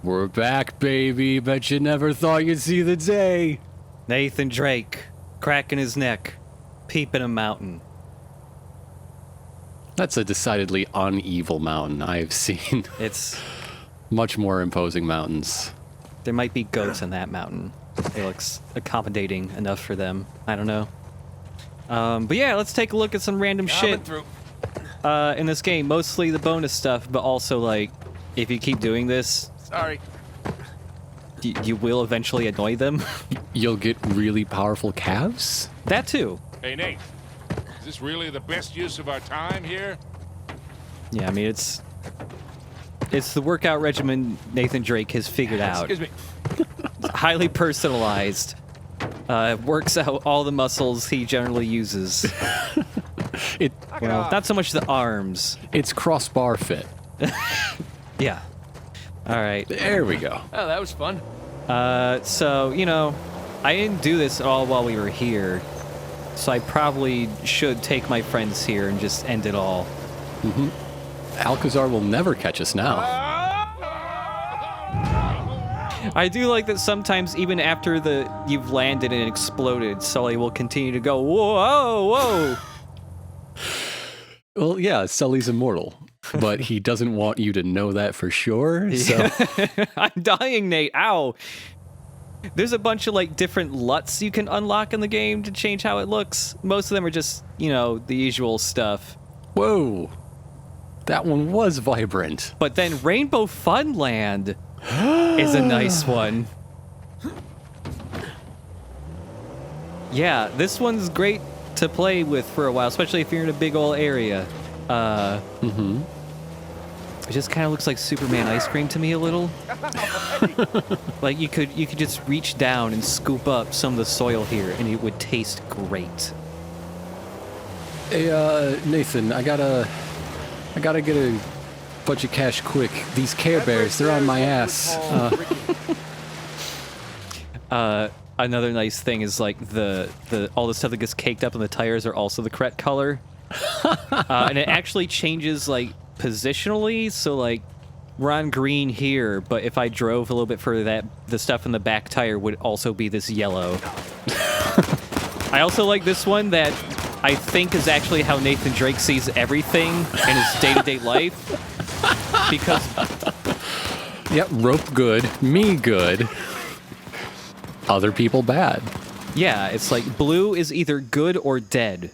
We're back, baby. Bet you never thought you'd see the day. Nathan Drake, cracking his neck, peeping a mountain. That's a decidedly unevil mountain. I've seen It's much more imposing mountains. there might be goats in that mountain. It looks accommodating enough for them. I don't know. But yeah, let's take a look at some random shit in this game. Mostly the bonus stuff, but also like if you keep doing this, Sorry. you will eventually annoy them. You'll get really powerful calves? That too. Hey, Nate. Is this really the best use of our time here? Yeah, I mean it's the workout regimen Nathan Drake has figured out. Excuse me. It's highly personalized. Works out all the muscles he generally uses. Well, not so much the arms. It's crossbar fit. Yeah. All right. There we go. Oh, that was fun. So, you know, I didn't do this at all while we were here. So I probably should take my friends here and just end it all. Mm-hmm. Alcazar will never catch us now. I do like that sometimes even after you've landed and exploded, Sully will continue to go, whoa, whoa. Well, yeah, Sully's immortal, but he doesn't want you to know that for sure, so... I'm dying, Nate. Ow. There's a bunch of, like, different LUTs you can unlock in the game to change how it looks. Most of them are just, you know, the usual stuff. Whoa. That one was vibrant. But then Rainbow Funland is a nice one. Yeah, this one's great to play with for a while, especially if you're in a big old area. It just kind of looks like Superman ice cream to me a little. Like you could just reach down and scoop up some of the soil here, and it would taste great. Hey, Nathan, I gotta get a bunch of cash quick. These Care Bears, they're on my ass. Another nice thing is like the all the stuff that gets caked up in the tires are also the correct color, and it actually changes like positionally. So like we're on green here, but if I drove a little bit further, the stuff in the back tire would also be this yellow. I also like this one that I think is actually how Nathan Drake sees everything in his day-to-day life. Because... Yep, rope good, me good, other people bad. Yeah, it's like blue is either good or dead.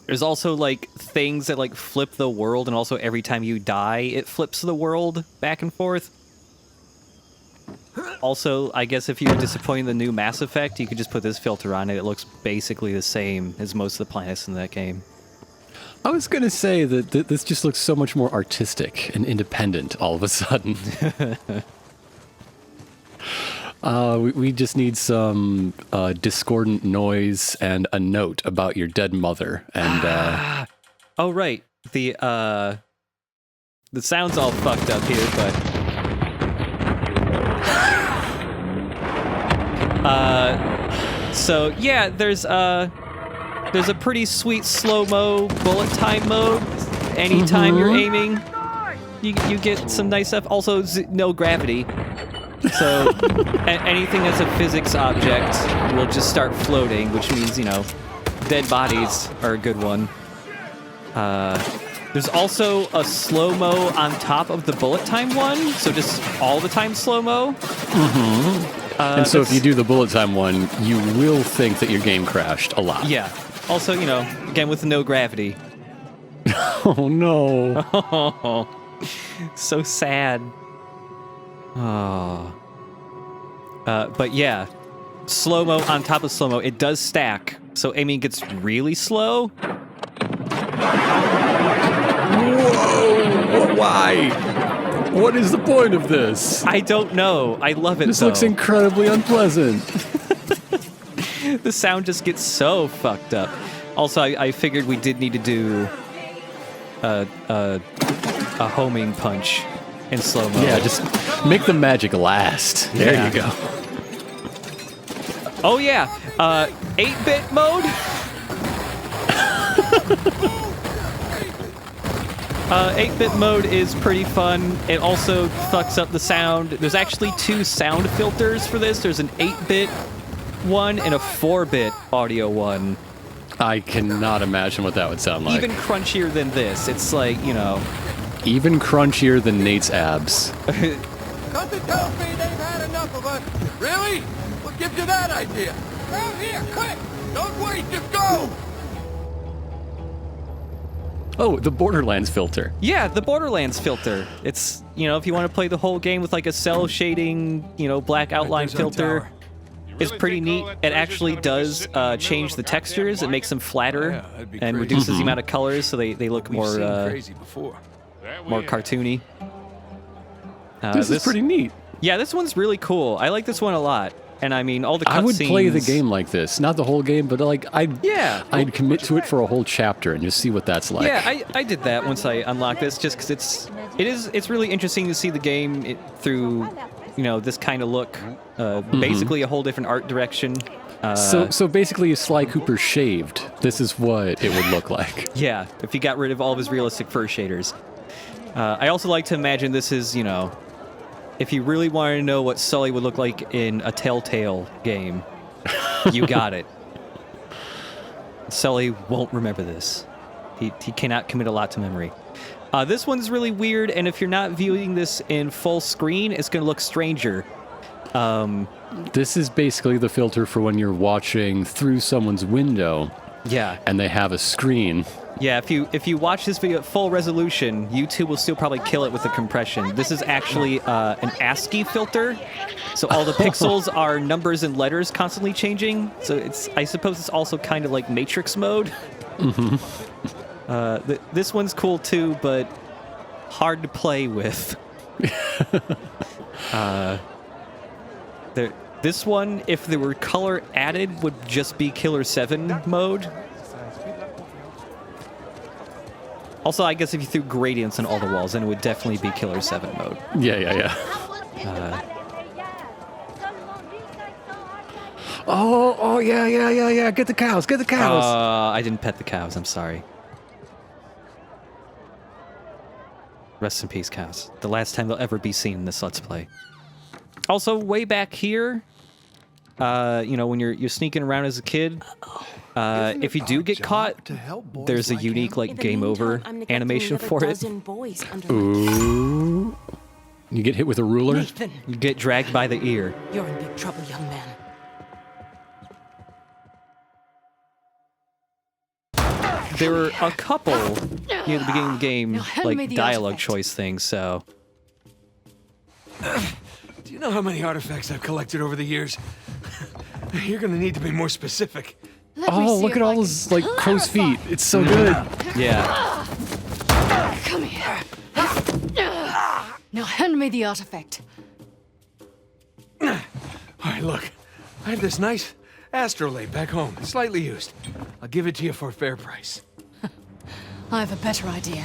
There's also like things that like flip the world, and also every time you die, it flips the world back and forth. Also, I guess if you're disappointed in the new Mass Effect, you could just put this filter on it. It looks basically the same as most of the planets in that game. I was going to say that this just looks so much more artistic and independent all of a sudden. We just need some discordant noise and a note about your dead mother. And oh, right. The sound's all fucked up here, but... So yeah, there's a pretty sweet slow-mo bullet time mode. Anytime you're aiming, you get some nice stuff. Also, no gravity. So anything that's a physics object will just start floating, which means, you know, dead bodies are a good one. There's also a slow-mo on top of the bullet time one, so just all the time slow-mo. And so if you do the bullet time one, you will think that your game crashed a lot. Yeah. Also, you know, again, with no gravity. Oh, no. Oh, so sad. Oh. But yeah, slow-mo on top of slow-mo, it does stack. So aiming gets really slow. Whoa! Why? What is the point of this? I don't know. I love it, This though. looks incredibly unpleasant. The sound just gets so fucked up. Also, I figured we did need to do a homing punch in slow-mo. Yeah, just make the magic last. There Yeah. you go. Oh, yeah. 8-bit mode? 8-bit mode is pretty fun. It also fucks up the sound. There's actually 2 sound filters for this. There's an 8-bit one and a 4-bit audio one. I cannot imagine what that would sound like. Even crunchier than this. It's like, you know... Even crunchier than Nate's abs. Something tells me they've had enough of us. Really? What gives you that idea? Out here, quick! Don't wait, just go! Oh, the Borderlands filter. Yeah, the Borderlands filter. It's, you know, if you want to play the whole game with like a cell shading, you know, black outline filter, it's pretty neat. It actually does change the textures. It makes them flatter and reduces the amount of colors so they look more more cartoony. This is pretty neat. Yeah, this one's really cool. I like this one a lot. And I mean, all the cutscenes... I would play the game like this. Not the whole game, but like, I'd commit to it for a whole chapter and just see what that's like. Yeah, I did that once I unlocked this, just because it's really interesting to see the game through, you know, this kind of look. Basically a whole different art direction. So basically, if Sly Cooper shaved, this is what it would look like. Yeah, if he got rid of all of his realistic fur shaders. I also like to imagine this is, you know... If you really want to know what Sully would look like in a Telltale game, you got it. Sully won't remember this. He cannot commit a lot to memory. This one's really weird, and if you're not viewing this in full screen, it's going to look stranger. This is basically the filter for when you're watching through someone's window. Yeah. And they have a screen. Yeah, if you watch this video at full resolution, YouTube will still probably kill it with the compression. This is actually an ASCII filter, so all the pixels are numbers and letters constantly changing. So I suppose it's also kind of like Matrix mode. This one's cool too, but hard to play with. This one, if there were color added, would just be Killer 7 mode. Also, I guess if you threw gradients on all the walls, then it would definitely be Killer 7 mode. Yeah. Oh, yeah. Get the cows. I didn't pet the cows. I'm sorry. Rest in peace, cows. The last time they'll ever be seen in this Let's Play. Also, way back here, you know, when you're sneaking around as a kid, if you do get caught, there's a unique like game over animation for it. Ooh. You get hit with a ruler? Nathan, You get dragged by the ear. you're in big trouble, young man. There were a couple near the beginning of the game, Now hand me like the dialogue artifact. choice things, so... Do you know how many artifacts I've collected over the years? You're gonna need to be more specific. Let me Oh, see look if at I all can those like crow's feet. It's so good. Yeah. Come here. Now hand me the artifact. All right, look. I have this nice astrolabe back home, slightly used. I'll give it to you for a fair price. I have a better idea.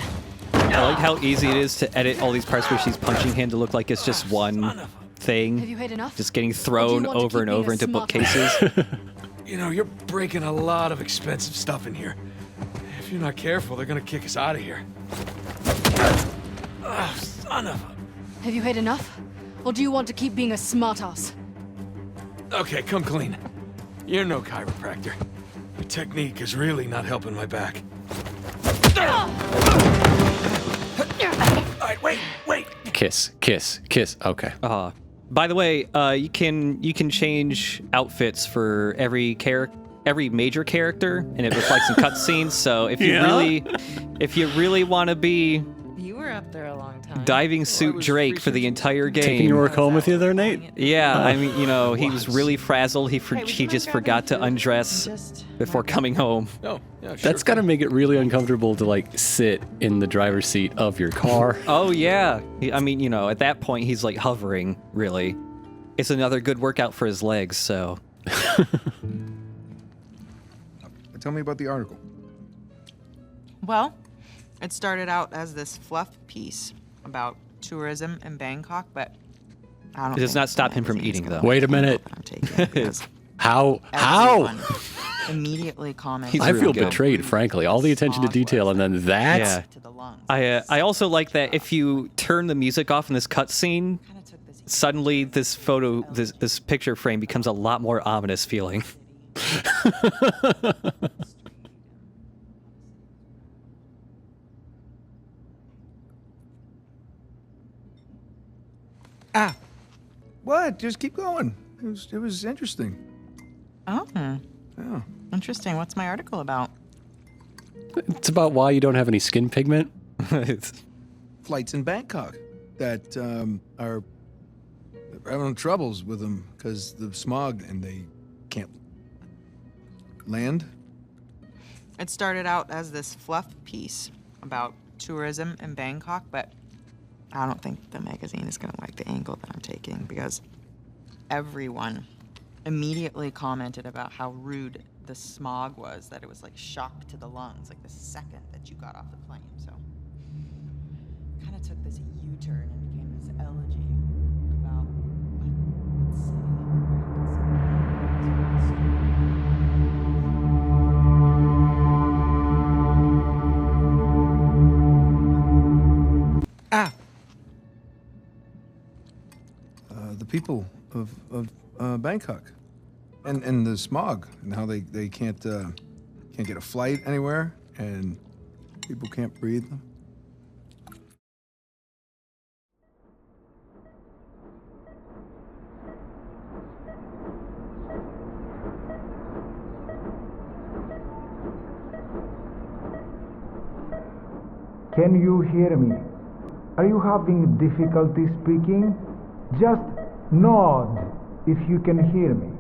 I like how easy it is to edit all these parts where she's punching him to look like it's just one thing. Have you had enough? Just getting Or do thrown you want to over keep and being over a into smart bookcases. You know, you're breaking a lot of expensive stuff in here. If you're not careful, they're gonna kick us out of here. Oh, son of a... Have you had enough? Or do you want to keep being a smartass? Okay, come clean. You're no chiropractor. Your technique is really not helping my back. All right, wait. Kiss. Okay. By the way, you can change outfits for every major character, and it reflects in cutscenes. So if you really want to be You were up there a long time. diving suit Drake for the entire game, Taking your work home with you there, Nate? yeah, I mean, you know, he was really frazzled. He just forgot to undress before coming home. Oh, yeah, sure. That's gotta make it really uncomfortable to like sit in the driver's seat of your car. Oh yeah, I mean, you know, at that point he's like hovering. Really, it's another good workout for his legs. So. Tell me about the article. Well, it started out as this fluff piece about tourism in Bangkok, but I don't. It does think not stop him from magazine is eating, gonna though. Wait a minute. I'm taking it because How? everyone immediately commented. I really feel good. betrayed, frankly. All the attention to detail, and then that. Yeah. To the lungs. I also like that if you turn the music off in this cutscene, Kinda took this suddenly this this picture frame becomes a lot more ominous feeling. What? Just keep going. It was interesting. Oh, Yeah. interesting. What's my article about? It's about why you don't have any skin pigment. Flights in Bangkok that are having troubles with them because the smog and they can't land. It started out as this fluff piece about tourism in Bangkok, but I don't think the magazine is going to like the angle that I'm taking because everyone immediately commented about how rude the smog was, that it was like shock to the lungs, like the second that you got off the plane. So kind of took this U-turn and became this elegy about a city. The people of Bangkok and the smog and how they can't get a flight anywhere and people can't breathe. Can you hear me? Are you having difficulty speaking? Just nod if you can hear me.